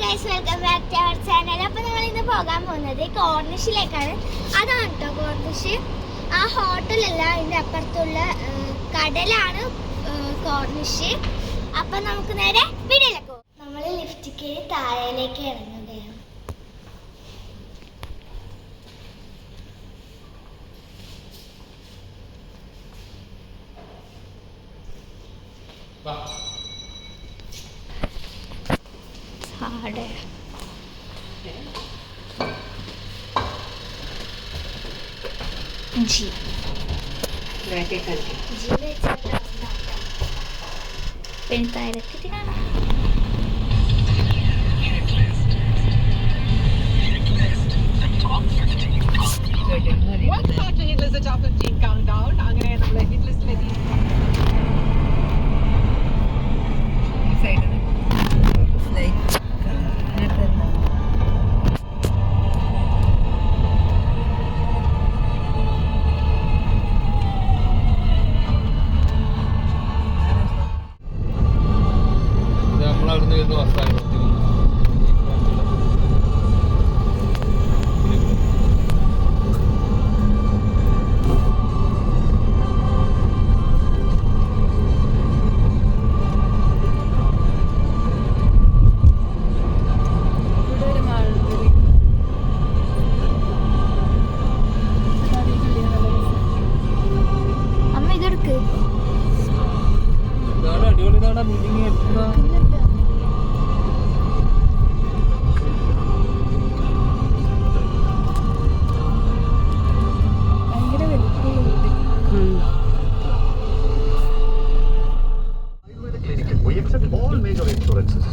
Guys, welcome back to our channel. അപ്പോൾ നമ്മൾ ഇന്ന് പോകാൻ പോകുന്നത് കോർണിഷിലേക്കാണ്. അതാണ് കേട്ടോ കോർണിഷ്. ആ ഹോട്ടലല്ല, അതിൻ്റെ അപ്പുറത്തുള്ള കടലാണ് കോർണിഷ്. അപ്പം നമുക്ക് നേരെ വീട്ടിലേക്ക് പോകും. നമ്മൾ ലിഫ്റ്റ് കയറി താഴേലേക്ക് ഇറങ്ങുകയാണ്. जी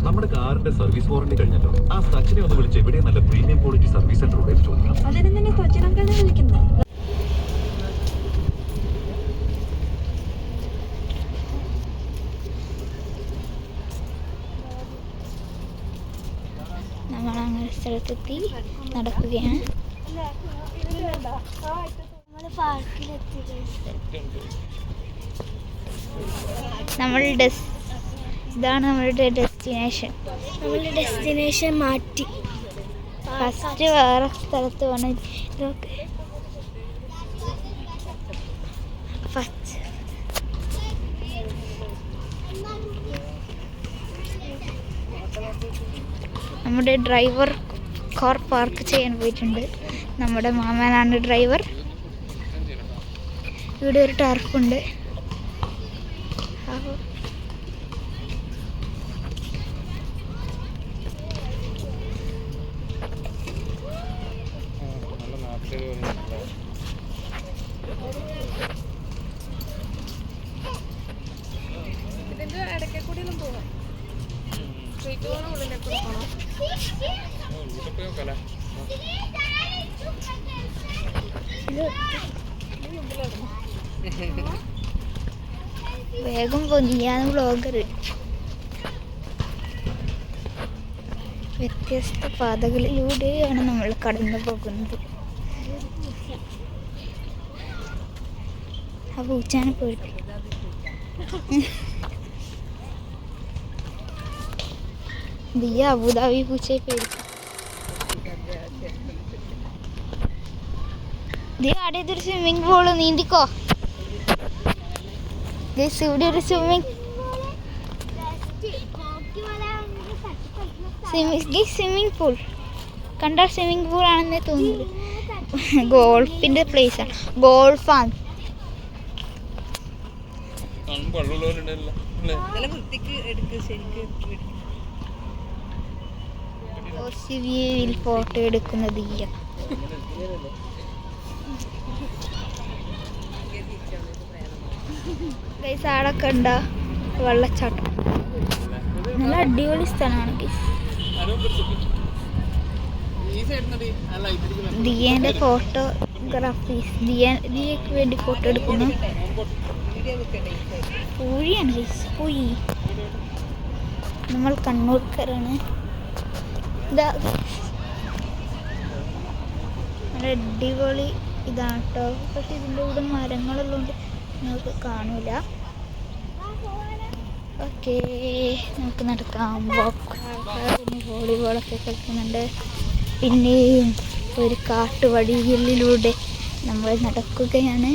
നമ്മുടെ കാറിന്റെ സർവീസ് വാറന്റി കഴിഞ്ഞല്ലോ. ആ സച്ചിനെ ഒന്ന് വിളിച്ച് എവിടെ നല്ല പ്രീമിയം ക്വാളിറ്റി സർവീസ് സെന്റർ ഉണ്ടെന്ന് ചോദിക്കണം. നമ്മളങ്ങനെ സ്ഥലത്തെത്തി നടക്കുകയാണ്. ഇതാണ് നമ്മളുടെ ഡെസ്റ്റിനേഷൻ. നമ്മളുടെ ഡെസ്റ്റിനേഷൻ മാറ്റി ഫസ്റ്റ് വേറെ സ്ഥലത്ത് വേണം. ഇതൊക്കെ ഫസ്റ്റ് നമ്മുടെ ഡ്രൈവർ കാർ പാർക്ക് ചെയ്യാൻ പോയിട്ടുണ്ട്. നമ്മുടെ മാമനാണ് ഡ്രൈവർ. ഇവിടെ ഒരു ടർഫുണ്ട്. വേഗം പൊന്നിയാണ് വ്ളോഗർ. വ്യത്യസ്ത പാതകളിലൂടെയാണ് നമ്മൾ കടന്നു പോകുന്നത്. ആ പൂച്ചാനെ പോയിട്ട് ദിയ അബുദാബി പൂച്ചയെ പേടിക്കും. ദിയ അവിടെ ഇതൊരു സ്വിമ്മിംഗ് പൂള്, നീന്തിക്കോ. ഇവിടെ ഒരു സ്വിമ്മിംഗ് പൂൾ കണ്ടാൽ സ്വിമ്മിംഗ് പൂൾ ആണെന്നേ തോന്നുന്നത്. ഗോൾഫിന്റെ പ്ലേസ് ആണ്. ഗോൾഫാണ്. ഫോട്ടോ എടുക്കുന്നത് ആടൊക്കെ ഉണ്ടാ വെള്ളച്ചാട്ടം. നല്ല അടിപൊളി സ്ഥലമാണ്. ദിയേന്റെ ഫോട്ടോഗ്രാഫീസ്. ദിയക്ക് വേണ്ടി ഫോട്ടോ എടുക്കുന്നു. പൂഴിയാണ് പൂഴി. നമ്മൾ കണ്ണൂർക്കാരാണ്. ഇതാ നല്ല അടിപൊളി ഇതാണ് കേട്ടോ. പക്ഷെ ഇതിൻ്റെ കൂടെ മരങ്ങളുള്ളതുകൊണ്ട് നിങ്ങൾക്ക് കാണൂല. ഓക്കെ, നമുക്ക് നടക്കാം. പിന്നെ വോളിബോളൊക്കെ കളിക്കുന്നുണ്ട്. പിന്നെയും ഒരു കാട്ടുവഴിയിലൂടെ നമ്മൾ നടക്കുകയാണ്.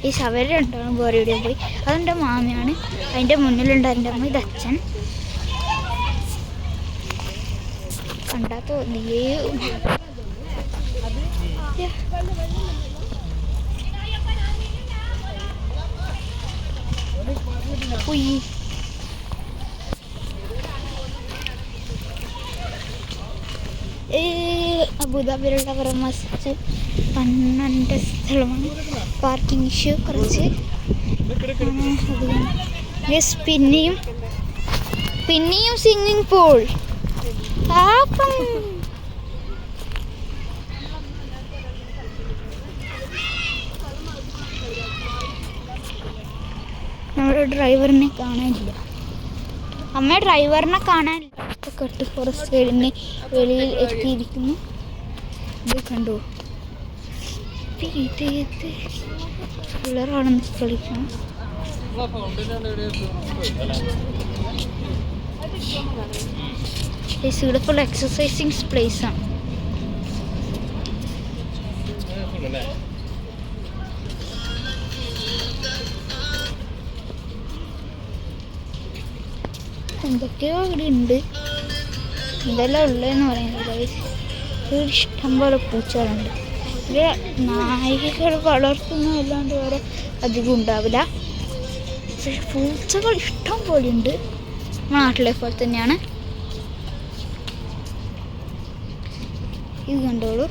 ഈ ശവര ഉണ്ടാവും വേറെ എവിടെയും പോയി. അതെൻ്റെ മാമയാണ്. അതിൻ്റെ മുന്നിലുണ്ട് എൻ്റെ അമ്മ. ഇത് അച്ഛൻ. കണ്ടാൽ തോന്നിയേ അബുദാബിയിലുള്ള മസ്റ്റ് കണ്ണൻ്റെ സ്ഥലമാണ്. പാർക്കിംഗ് ഇഷ്യൂ കുറച്ച്. പിന്നെയും സ്വിമ്മിങ് പൂൾ. നമ്മുടെ ഡ്രൈവറിനെ കാണാനില്ല. അമ്മ ഡ്രൈവറിനെ കാണാനില്ല. കട്ട് ഫോറസ്റ്റ് സൈഡിന് വെളിയിൽ എത്തിയിരിക്കുന്നു. ഇത് കണ്ടു. പിള്ളേരാണെന്ന് കളിക്കണം. ഇവിടെ ഫുൾ എക്സസൈസിങ് പ്ലേസ് ആണ്. എന്തൊക്കെയോ ഇവിടെ ഉണ്ട്. എന്തെല്ലാം ഉള്ളതെന്ന് പറയുന്നത് ഇവിടെ ഇഷ്ടംപോലെ പൂച്ചകളുണ്ട്. ഇവിടെ നായികകൾ വളർത്തുന്നതല്ലാണ്ട് വേറെ അധികം ഉണ്ടാവില്ല. പക്ഷേ പൂച്ചകൾ ഇഷ്ടം പോലെ ഉണ്ട്. നാട്ടിലെ പോലെ തന്നെയാണ്. ഇത് കണ്ടോളൂ.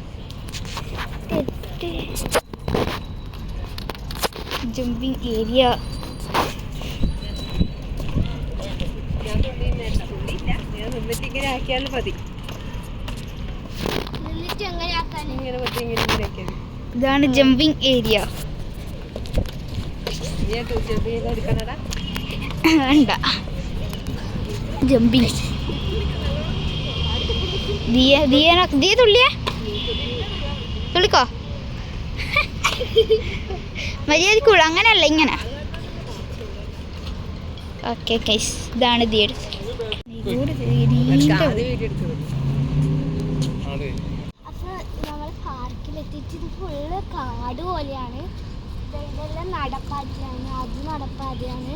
Jumping area. ഇതാണ് ജമ്പിങ് ഏരിയ. വേണ്ട ജമ്പിങ്. ദിയ തുള്ളിയേ തുള്ളിക്കോ. മര്യാദക്കുള്ളൂ. അങ്ങനെയല്ല, ഇങ്ങനെ. ഓക്കെ ഗൈസ്, ഇതാണ് ദിയ. അപ്പൊ നമ്മൾ പാർക്കിലെത്തിയിട്ട് ഇത് ഫുള്ള് കാട് പോലെയാണ്. ഇതെല്ലാം നടപ്പാതയാണ്, അത് നടപ്പാതയാണ്.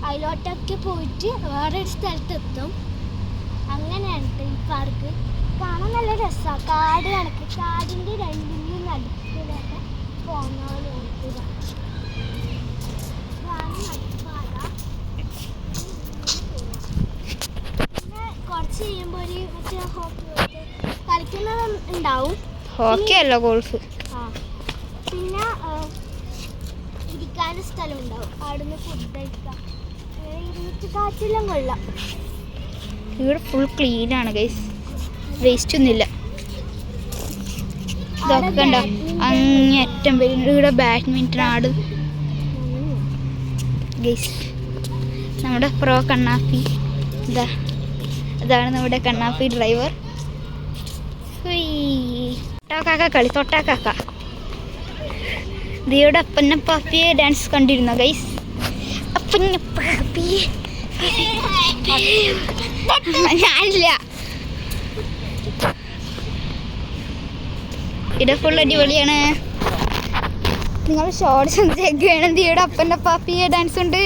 അതിലോട്ടൊക്കെ പോയിട്ട് വേറെ ഒരു സ്ഥലത്തെത്തും. അങ്ങനെയാണ് ഈ പാർക്ക്. കാണാൻ നല്ല രസമാണ്. കാട് കണക്ക്, കാടിൻ്റെ രണ്ടിനും നടുക്കിലൊക്കെ പോകുന്ന പോലെ ഇതാണ് നടപ്പാത. പിന്നെ കുറച്ച് കഴിയുമ്പോൾ ഒരു മറ്റേ ഹോക്കി കളിക്കുന്നത് ഉണ്ടാവും. ഹോക്കി അല്ല, ഗോൾഫ്. ആ, പിന്നെ ഇരിക്കാനും സ്ഥലം ഉണ്ടാവും. അവിടുന്ന് ഫുഡ് കഴിക്കാം. ഇരുന്നിട്ട് കാറ്റെല്ലാം കൊള്ളാം. ഇവിടെ ഫുൾ ക്ലീൻ ആണ് ഗൈസ്. വേസ്റ്റ് ഒന്നുമില്ല. ഇതൊക്കെ ഉണ്ടോ അങ്ങേറ്റം വരുന്നുണ്ട്. ഇവിടെ ബാഡ്മിൻ്റൺ ആട് ഗൈസ്. നമ്മുടെ പ്രോ കണ്ണാപ്പി അതാണ് നമ്മുടെ കണ്ണാപ്പി ഡ്രൈവർ. തൊട്ടാക്കാക്ക കളി. തൊട്ടാക്കാക്ക ദിയുടെ അപ്പന്നപ്പാപ്പിയെ ഡാൻസ് കണ്ടിരുന്നോ ഗൈസ്? അപ്പന്നപ്പാപ്പിയെ ഞാനില്ല. ഇവിടെ ഫുൾ അടിപൊളിയാണ്. നിങ്ങൾ ഷോർട്സ് വേണം. ദിയുടെ അപ്പൻ്റെ പാപ്പിയെ ഡാൻസ് ഉണ്ട്.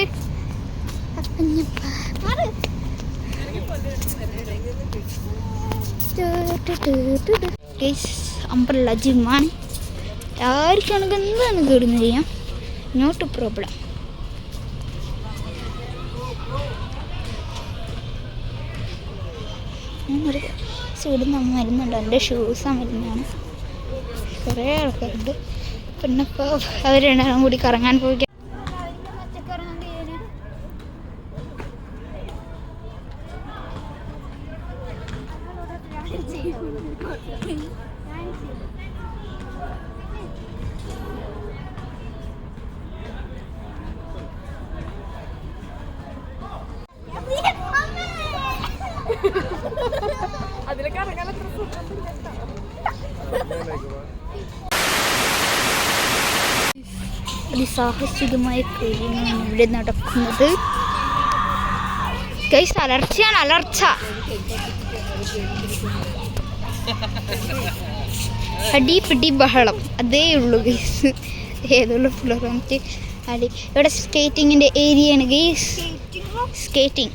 അമ്പല ജിമ്മാണ്. ആർക്കാണെങ്കിൽ എന്താണ് കേടുന്ന ചെയ്യാം. Not problem. ഞാനൊരു ചൂടുന്ന മരുന്നുണ്ട്. എൻ്റെ ഷൂസാ മരുന്നാണ്. കുറേ ആൾക്കാരുണ്ട്. പിന്നെ ഇപ്പോൾ അവർ രണ്ടാളും കൂടി കറങ്ങാൻ പോയി. സാഹസികമായ കാര്യമാണ് ഇവിടെ നടക്കുന്നത്. ഗൈസ് അലർച്ചയാണ്, അലർച്ച. അടി പിടി ബഹളം അതേ ഉള്ളൂ ഗൈസ്. ഏതുള്ള പിള്ളേർ വന്നിട്ട് അടി. ഇവിടെ സ്കേറ്റിങ്ങിൻ്റെ ഏരിയ ആണ് ഗൈസ്. സ്കേറ്റിംഗ്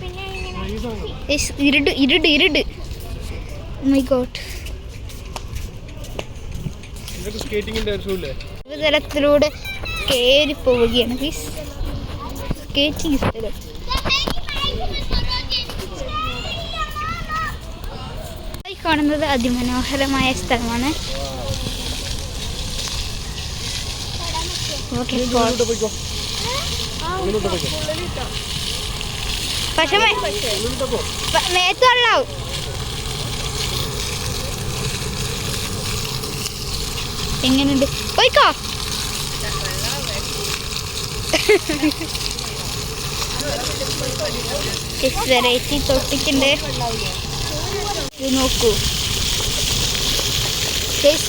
ഇരുട് ഇരുട് ഇരുട്. My god. തലത്തിലൂടെ കയറി പോവുകയാണ് ഗൈസ്. സ്കേറ്റിംഗ് സ്ഥലം. കാണുന്നത് അതിമനോഹരമായ സ്ഥലമാണ്. പക്ഷെ മേത്ത് വെള്ളാവും. എങ്ങനെയുണ്ട്? പോയിക്കോ. വെറൈറ്റി തൊപ്പിക്കുണ്ട്. ഇത് നോക്കൂ.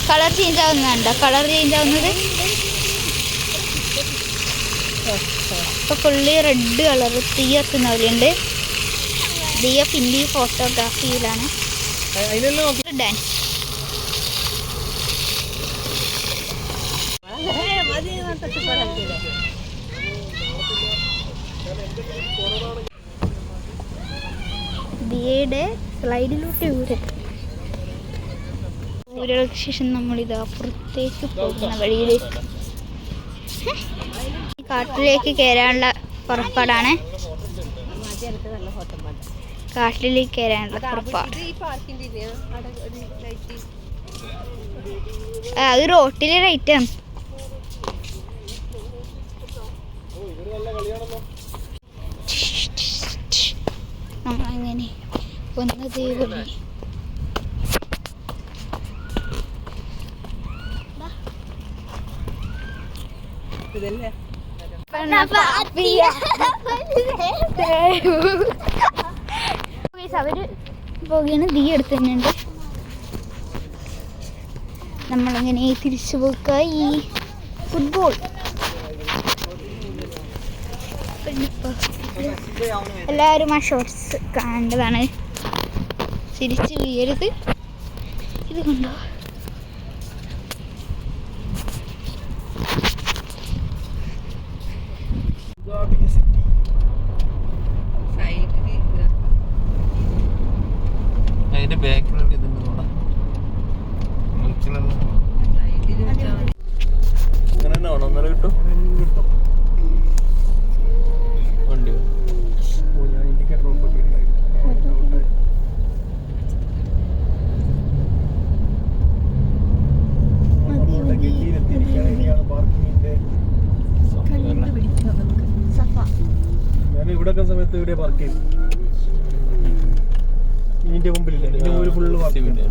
കളർ ചേഞ്ച് ആവുന്നുണ്ടോ? കളർ ചേഞ്ച് ആവുന്നത് ഇപ്പൊ ഫുള്ളി റെഡ് കളർ തീ എത്തുന്ന പോലെയുണ്ട്. ദിയ പിന്നെ ഫോട്ടോഗ്രാഫിയിലാണ്. ഡാൻസ് ദിയയുടെ സ്ലൈഡിലൂടെ ഊരകൾക്ക് ശേഷം നമ്മളിത് അപ്പുറത്തേക്ക് പോകുന്ന വഴിയിലേക്ക് കാട്ടിലേക്ക് കയറാനുള്ള പുറപ്പാടാണ്. കാട്ടിലേക്ക് കയറാനുള്ള പുറപ്പാട്. അത് റോട്ടിലെ ലൈറ്റാണ്. നമ്മളങ്ങനെ വന്നത് വഴി അവര് പോവുകയാണ്. തീ എടുത്ത് തന്നെയുണ്ട്. നമ്മളങ്ങനെ തിരിച്ചു പോക്കായി. ഫുട്ബോൾ എല്ലാവരും ആ ഷോർട്സ് കാണേണ്ടതാണ്. തിരിച്ച് വീഴരുത്. ഇത് കൊണ്ടോ അതിന്റെ ബാക്കിലുള്ള അങ്ങനെ തന്നെ വേണം. ഒന്നര കിട്ടും വണ്ടി. ഞാൻ ഇവിടെ സമയത്ത് ഇവിടെ പാർക്ക് ചെയ്തു. ഇതിന്റെ മുമ്പിലില്ല, ഇതിന്റെ മുമ്പിൽ ഫുള്ള് പാർക്ക് ചെയ്തു.